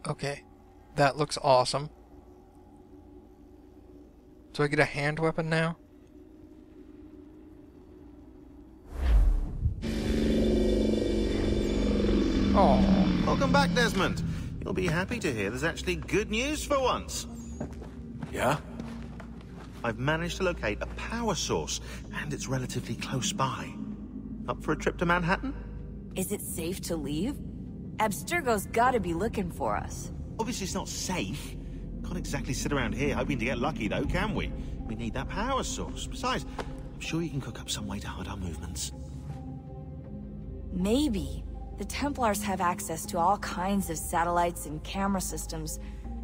Okay, that looks awesome. Do I get a hand weapon now? Oh. Welcome back, Desmond. You'll be happy to hear there's actually good news for once. Yeah? I've managed to locate a power source, and it's relatively close by. Up for a trip to Manhattan? Is it safe to leave? Abstergo's gotta be looking for us. Obviously it's not safe. Can't exactly sit around here hoping to get lucky, though, can we? We need that power source. Besides, I'm sure you can cook up some way to hide our movements. Maybe. The Templars have access to all kinds of satellites and camera systems.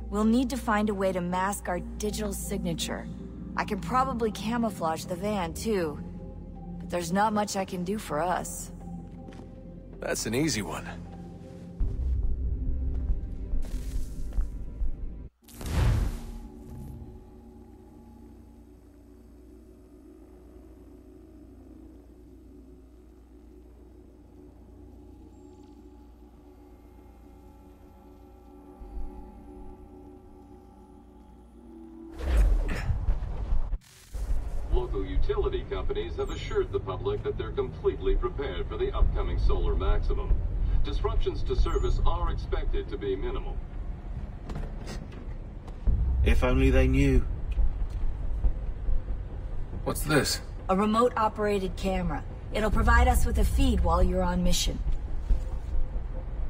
We'll need to find a way to mask our digital signature. I can probably camouflage the van, too. But there's not much I can do for us. That's an easy one. Local utility companies have assured the public that they're completely prepared for the upcoming solar maximum. Disruptions to service are expected to be minimal. If only they knew. What's this? A remote-operated camera. It'll provide us with a feed while you're on mission.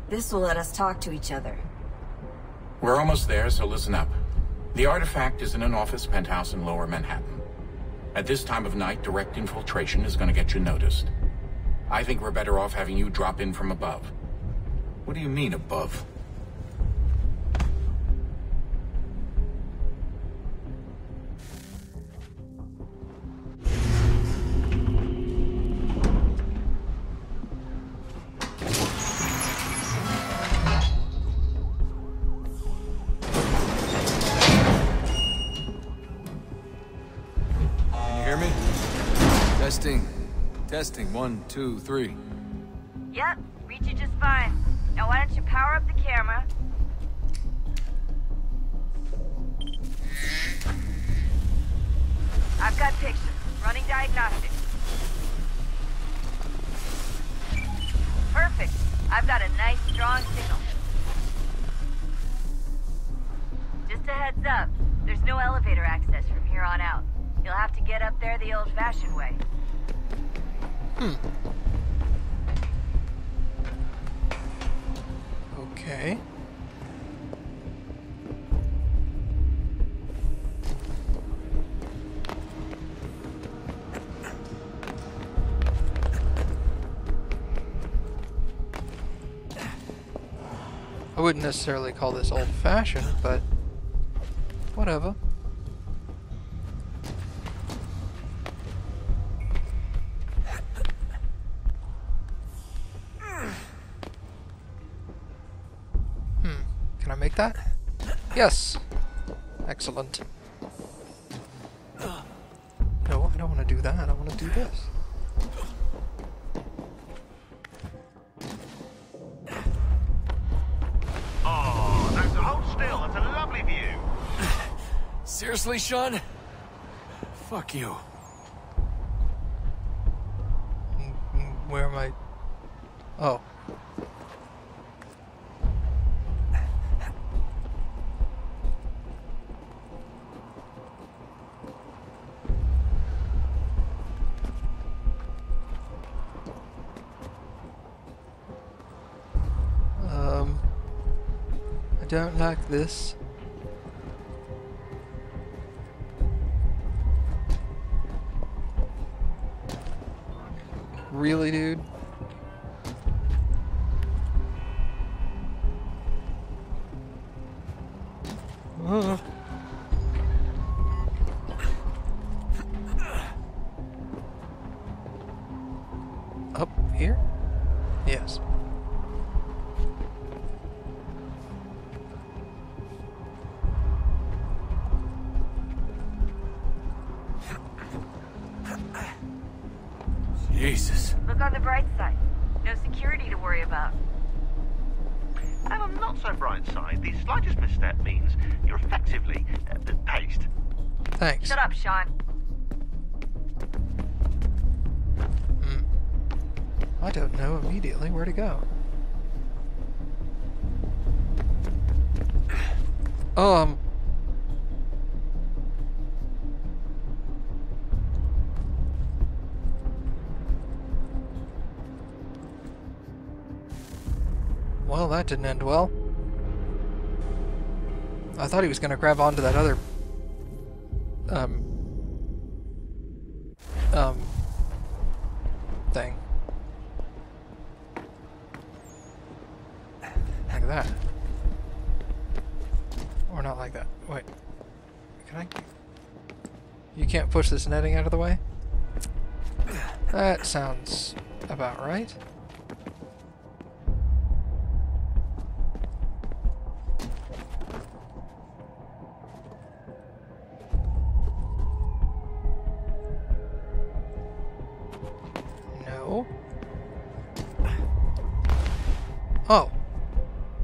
This will let us talk to each other. We're almost there, so listen up. The artifact is in an office penthouse in Lower Manhattan. At this time of night, direct infiltration is going to get you noticed. I think we're better off having you drop in from above. What do you mean, above? Testing, 1, 2, 3. Yep, reach you just fine. Now why don't you power up the camera? I've got pictures. Running diagnostics. Perfect. I've got a nice, strong signal. Just a heads up, there's no elevator access from here on out. You'll have to get up there the old-fashioned way. Okay. I wouldn't necessarily call this old-fashioned, but whatever. Can I make that? Yes! Excellent. No, I don't want to do that. I want to do this. Oh, that's a hold still. That's a lovely view. Seriously, Sean? Fuck you. Where am I? Oh. I don't like this. Really, dude? Up here? Yes. Jesus. Look on the bright side. No security to worry about. And on the not so bright side, the slightest misstep means you're effectively paced. Thanks. Shut up, Sean. I don't know immediately where to go. Well, that didn't end well. I thought he was going to grab onto that other thing. Like that. Or not like that. Wait. Can I... You can't push this netting out of the way? That sounds about right. No. Oh.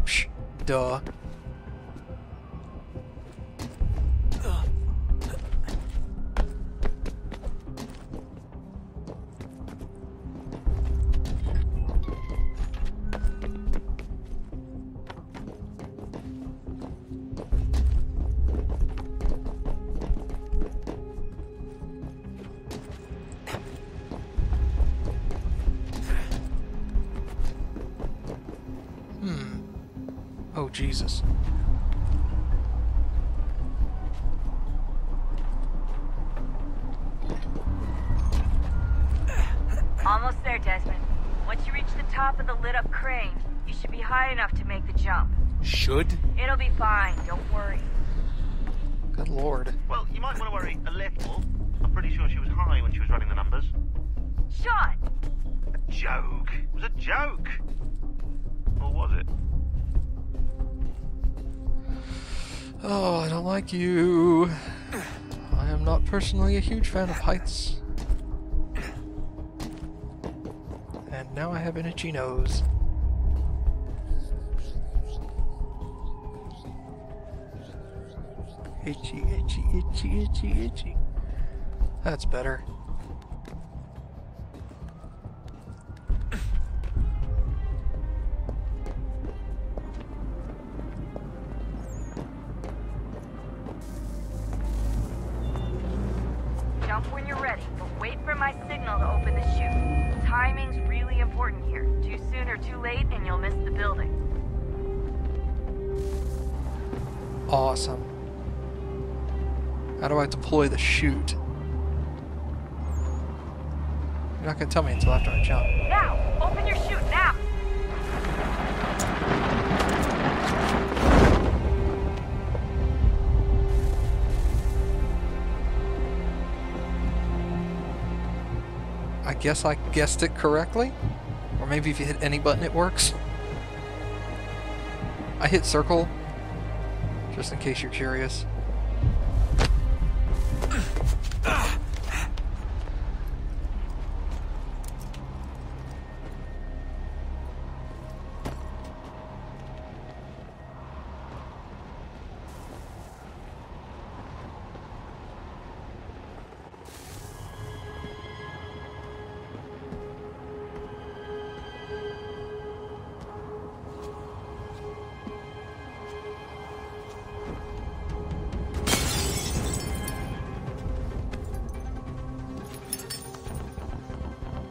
Psh, duh. Oh, Jesus. Almost there, Desmond. Once you reach the top of the lit-up crane, you should be high enough to make the jump. Should? It'll be fine, don't worry. Good lord. Well, you might want to worry a little. I'm pretty sure she was high when she was running the numbers. Sean! A joke. It was a joke. Or was it? Oh, I don't like you. I am not personally a huge fan of heights. And now I have an itchy nose. Itchy, itchy, itchy, itchy, itchy. That's better. Jump when you're ready, but wait for my signal to open the chute. Timing's really important here. Too soon or too late, and you'll miss the building. Awesome. How do I deploy the chute? You're not going to tell me until after I jump. Now! Open your chute, now! I guess I guessed it correctly? Or maybe if you hit any button it works? I hit circle, just in case you're curious.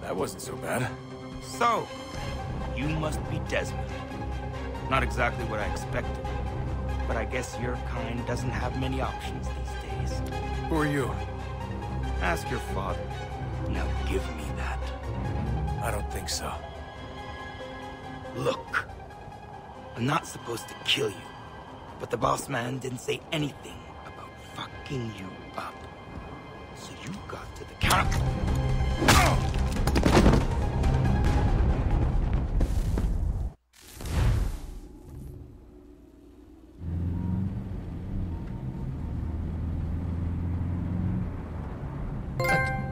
That wasn't so bad. So, you must be Desmond. Not exactly what I expected, but I guess your kind doesn't have many options these days. Who are you? Ask your father. Now give me that. I don't think so. Look, I'm not supposed to kill you, but the boss man didn't say anything about fucking you up. So you got to the counter.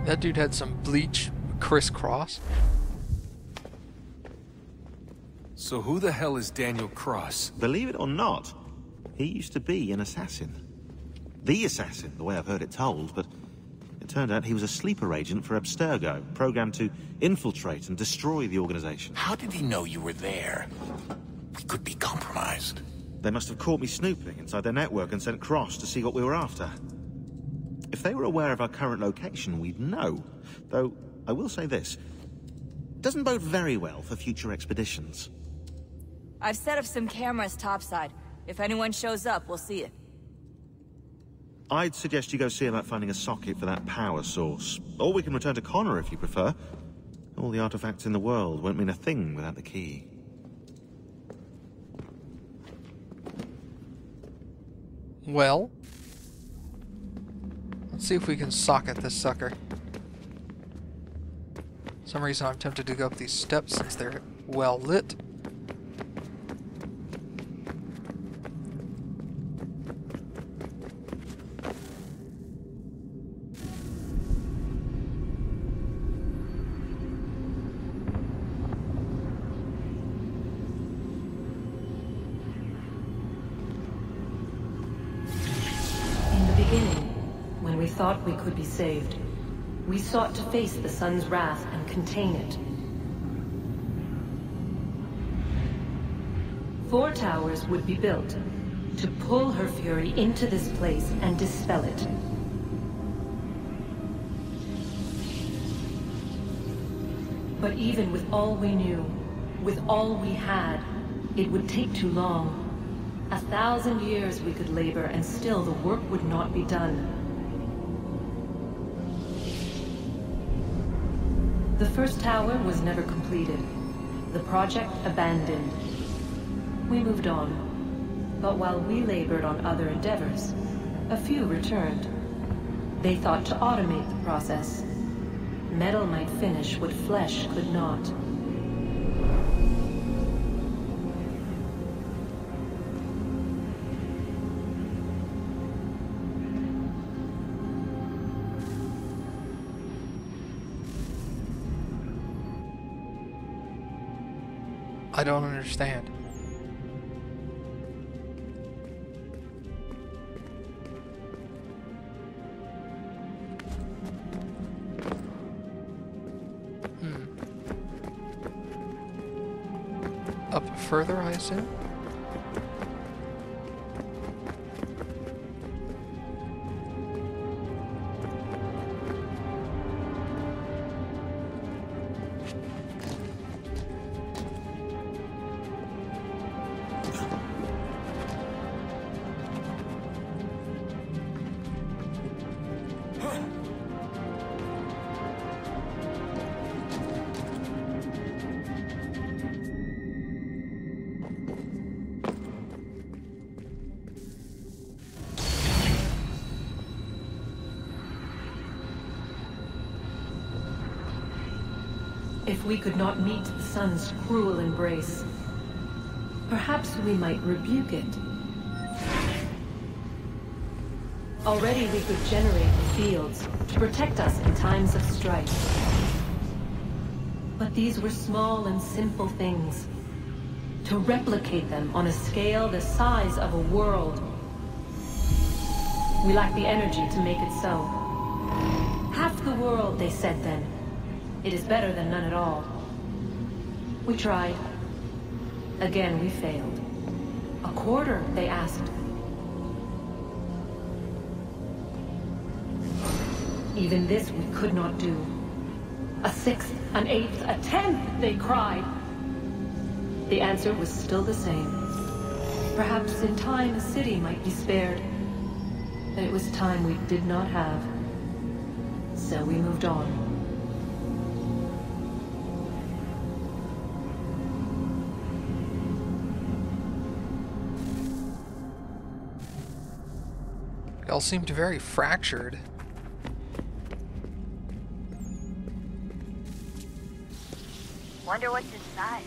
That dude had some bleach crisscross. So who the hell is Daniel Cross? Believe it or not, he used to be an assassin. The assassin, the way I've heard it told, but it turned out he was a sleeper agent for Abstergo, programmed to infiltrate and destroy the organization. How did he know you were there? We could be compromised. They must have caught me snooping inside their network and sent Cross to see what we were after. If they were aware of our current location, we'd know. Though, I will say this. Doesn't bode very well for future expeditions. I've set up some cameras topside. If anyone shows up, we'll see it. I'd suggest you go see about finding a socket for that power source. Or we can return to Connor if you prefer. All the artifacts in the world won't mean a thing without the key. Well, let's see if we can socket this sucker. For some reason I'm tempted to go up these steps since they're well lit. When we thought we could be saved, we sought to face the sun's wrath and contain it. 4 towers would be built to pull her fury into this place and dispel it. But even with all we knew, with all we had, it would take too long. 1,000 years we could labor and still the work would not be done. The first tower was never completed. The project abandoned. We moved on. But while we labored on other endeavors, a few returned. They thought to automate the process. Metal might finish what flesh could not. I don't understand. Up further, I assume? If we could not meet the sun's cruel embrace, perhaps we might rebuke it. Already we could generate the fields to protect us in times of strife. But these were small and simple things. To replicate them on a scale the size of a world, we lack the energy to make it so. Half the world, they said then. It is better than none at all. We tried. Again, we failed. A quarter, they asked. Even this we could not do. A 6th, an 8th, a 10th, they cried. The answer was still the same. Perhaps in time a city might be spared. But it was time we did not have. So we moved on. They all seemed very fractured. Wonder what's inside.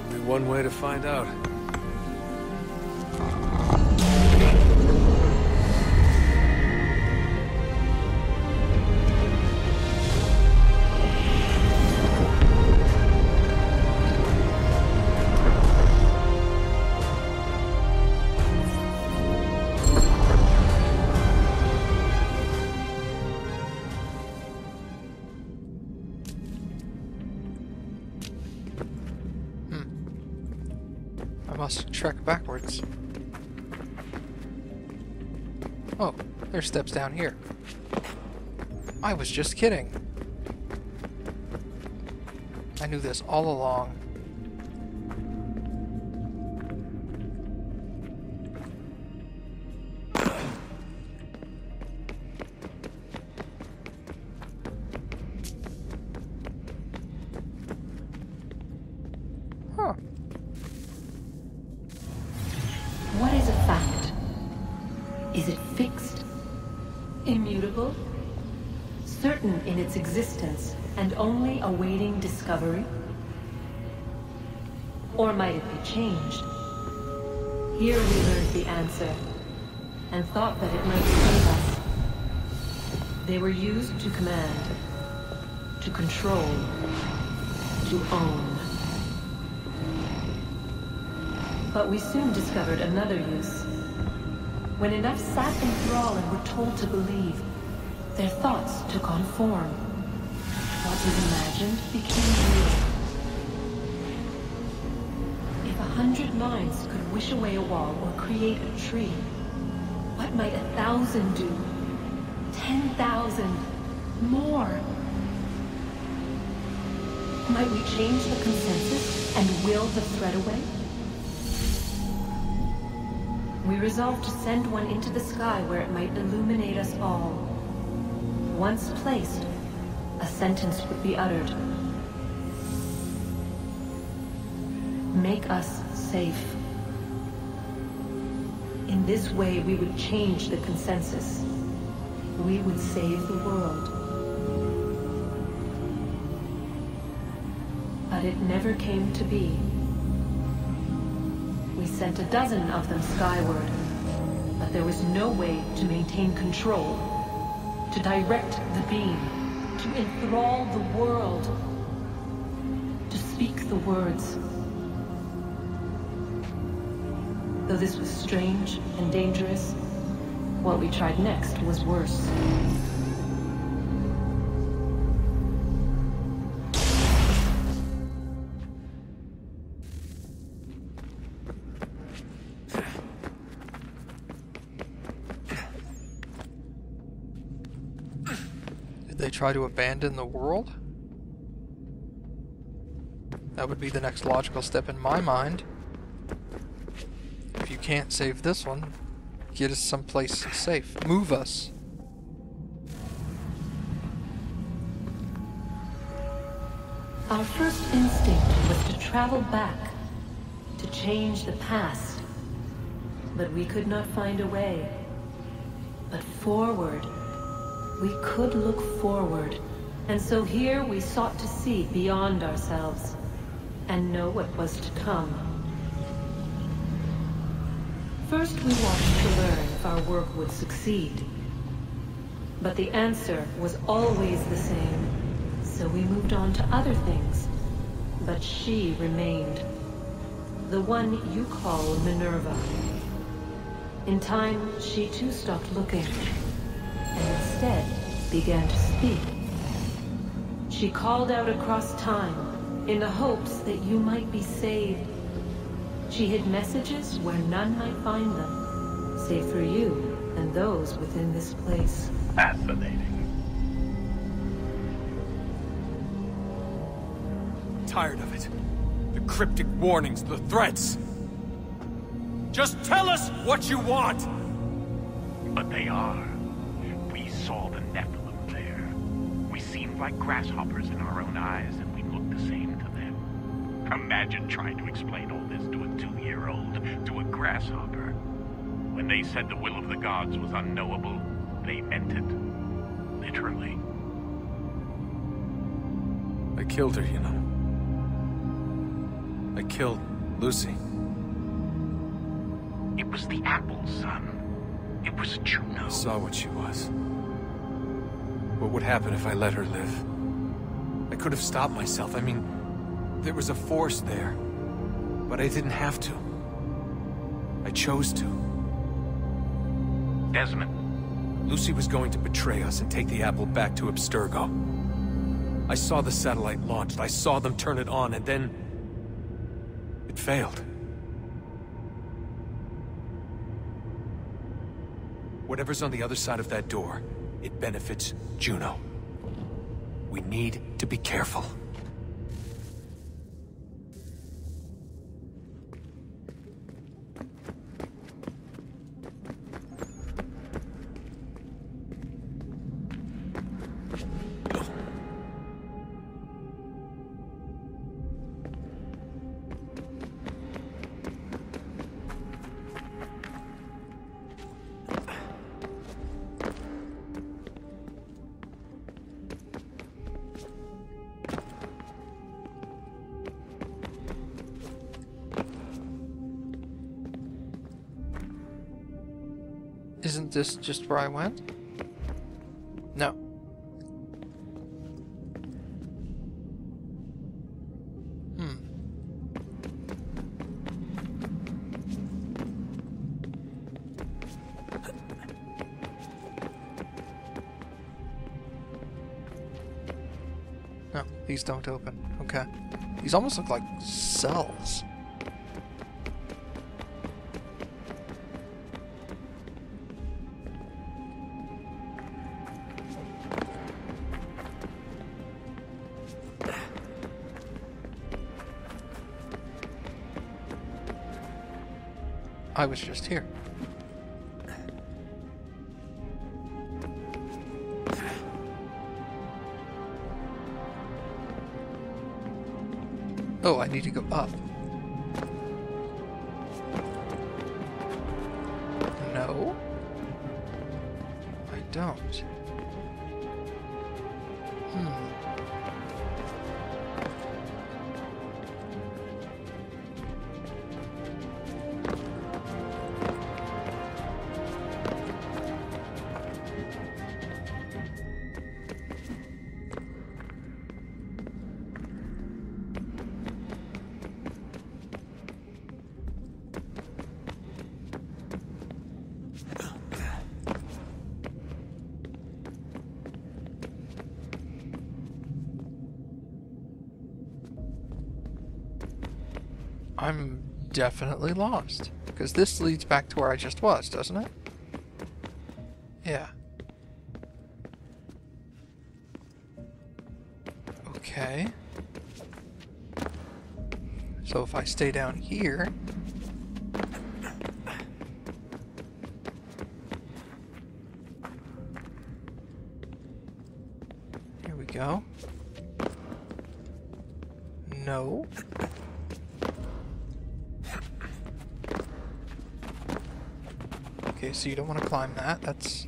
Only one way to find out. must trek backwards. Oh, there's steps down here. I was just kidding. I knew this all along. Huh. What is a fact? Is it fixed? Immutable? Certain in its existence and only awaiting discovery? Or might it be changed? Here we learned the answer, and thought that it might save us. They were used to command, to control, to own. But we soon discovered another use. When enough sat in thrall and were told to believe, their thoughts took on form. What was imagined became real. If 100 minds could wish away a wall or create a tree, what might 1,000 do? 10,000? More? Might we change the consensus and will the threat away? We resolved to send one into the sky where it might illuminate us all. Once placed, a sentence would be uttered. Make us safe. In this way, we would change the consensus. We would save the world. But it never came to be. We sent a dozen of them skyward, but there was no way to maintain control, to direct the beam, to enthrall the world, to speak the words. Though this was strange and dangerous, what we tried next was worse. They try to abandon the world? That would be the next logical step in my mind. If you can't save this one, get us someplace safe. Move us. Our first instinct was to travel back, to change the past. But we could not find a way. But forward. We could look forward, and so here we sought to see beyond ourselves, and know what was to come. First we watched to learn if our work would succeed. But the answer was always the same, so we moved on to other things. But she remained. The one you call Minerva. In time, she too stopped looking. And instead began to speak. She called out across time in the hopes that you might be saved. She hid messages where none might find them, save for you and those within this place. Fascinating. Tired of it. The cryptic warnings, the threats. Just tell us what you want! But they are. We saw the Nephilim there. We seemed like grasshoppers in our own eyes, and we looked the same to them. Imagine trying to explain all this to a 2-year-old, to a grasshopper. When they said the will of the gods was unknowable, they meant it. Literally. I killed her, you know. I killed Lucy. It was the apple, son. It was Juno. I saw what she was. What would happen if I let her live? I could have stopped myself. I mean, there was a force there. But I didn't have to. I chose to. Desmond. Lucy was going to betray us and take the apple back to Abstergo. I saw the satellite launched. I saw them turn it on, and then... it failed. Whatever's on the other side of that door, it benefits Juno. We need to be careful. Isn't this just where I went? No. No, these don't open. Okay. These almost look like cells. I was just here. Oh, I need to go up. No. I don't. I'm definitely lost. Because this leads back to where I just was, doesn't it? Yeah. Okay. So if I stay down here... Here we go. No. Okay, so you don't want to climb that. That's...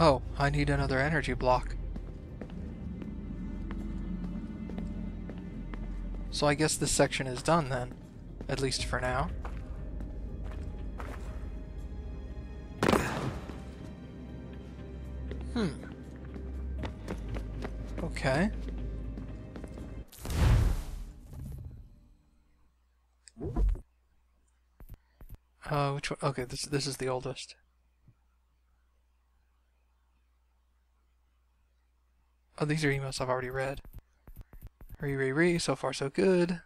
Oh, I need another energy block. So I guess this section is done then, at least for now. Okay. Which one? Okay, this is the oldest. Oh, these are emails I've already read. So far so good.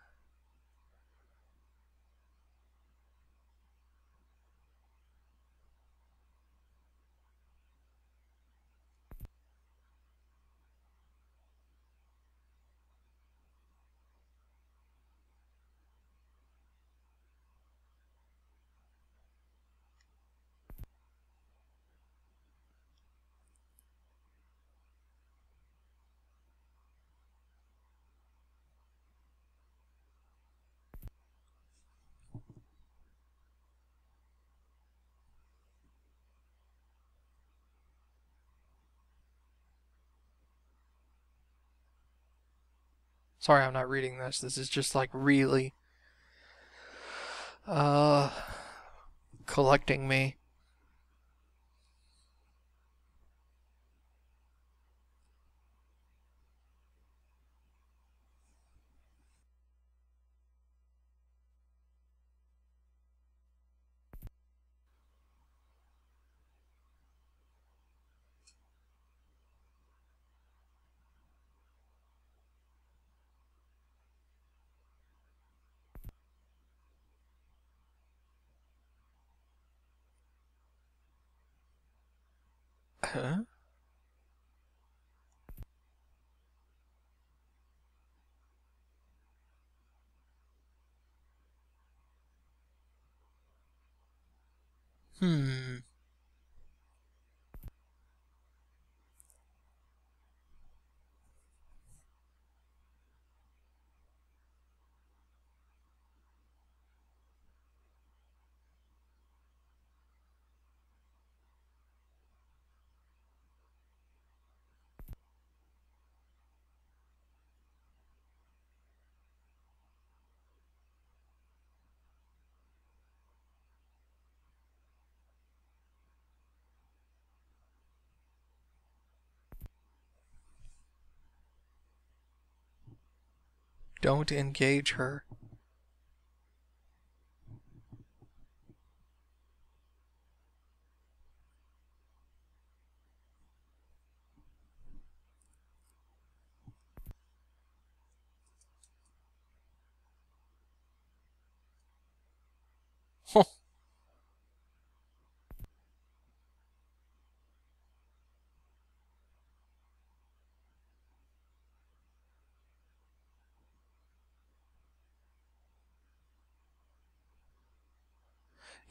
Sorry, I'm not reading this. This is just like really collecting me. Huh? Don't engage her. Huh.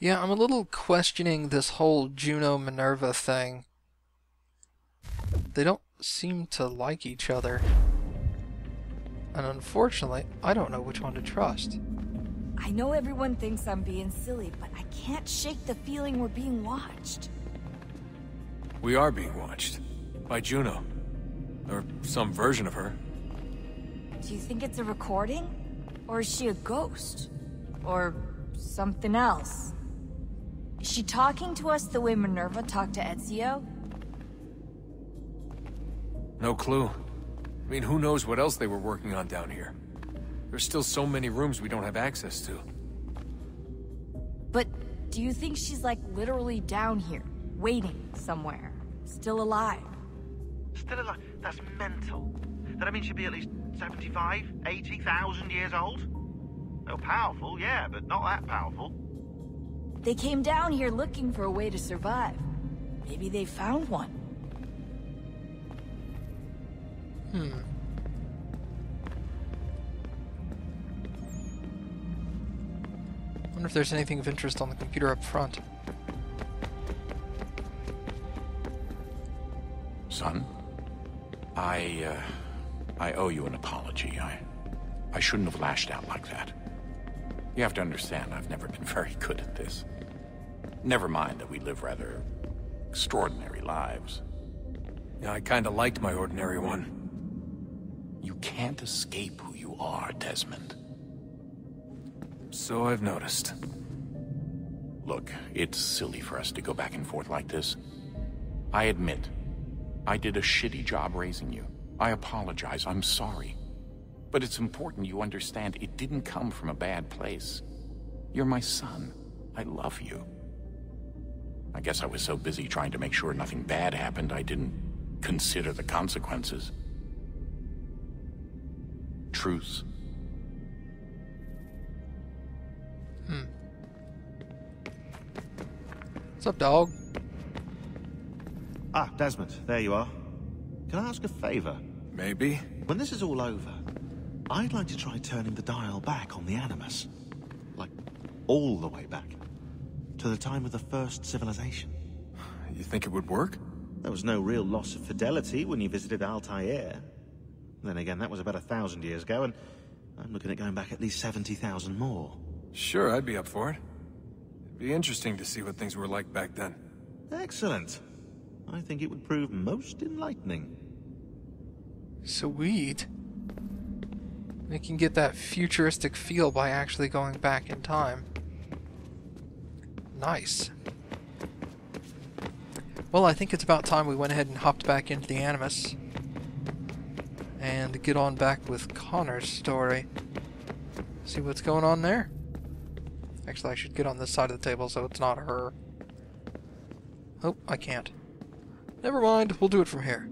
Yeah, I'm a little questioning this whole Juno Minerva thing. They don't seem to like each other. And unfortunately, I don't know which one to trust. I know everyone thinks I'm being silly, but I can't shake the feeling we're being watched. We are being watched. By Juno. Or some version of her. Do you think it's a recording? Or is she a ghost? Or something else? Is she talking to us the way Minerva talked to Ezio? No clue. I mean, who knows what else they were working on down here? There's still so many rooms we don't have access to. But do you think she's like literally down here, waiting somewhere, still alive? Still alive? That's mental. That means she'd be at least 75, 80,000 years old? Well, powerful, yeah, but not that powerful. They came down here looking for a way to survive. Maybe they found one. Wonder if there's anything of interest on the computer up front. Son, I owe you an apology. I shouldn't have lashed out like that. You have to understand, I've never been very good at this. Never mind that we live rather extraordinary lives. Yeah, I kinda liked my ordinary one. You can't escape who you are, Desmond. So I've noticed. Look, it's silly for us to go back and forth like this. I admit, I did a shitty job raising you. I apologize, I'm sorry. But it's important you understand it didn't come from a bad place. You're my son. I love you. I guess I was so busy trying to make sure nothing bad happened, I didn't consider the consequences. Truce. What's up, dog? Ah, Desmond, there you are. Can I ask a favor? Maybe. When this is all over, I'd like to try turning the dial back on the Animus. Like, all the way back. To the time of the first civilization. You think it would work? There was no real loss of fidelity when you visited Altair. Then again, that was about 1,000 years ago, and I'm looking at going back at least 70,000 more. Sure, I'd be up for it. It'd be interesting to see what things were like back then. Excellent. I think it would prove most enlightening. Sweet. We can get that futuristic feel by actually going back in time. Nice. Well, I think it's about time we went ahead and hopped back into the Animus and get on back with Connor's story. See what's going on there? Actually, I should get on this side of the table so it's not her. Oh, I can't. Never mind, we'll do it from here.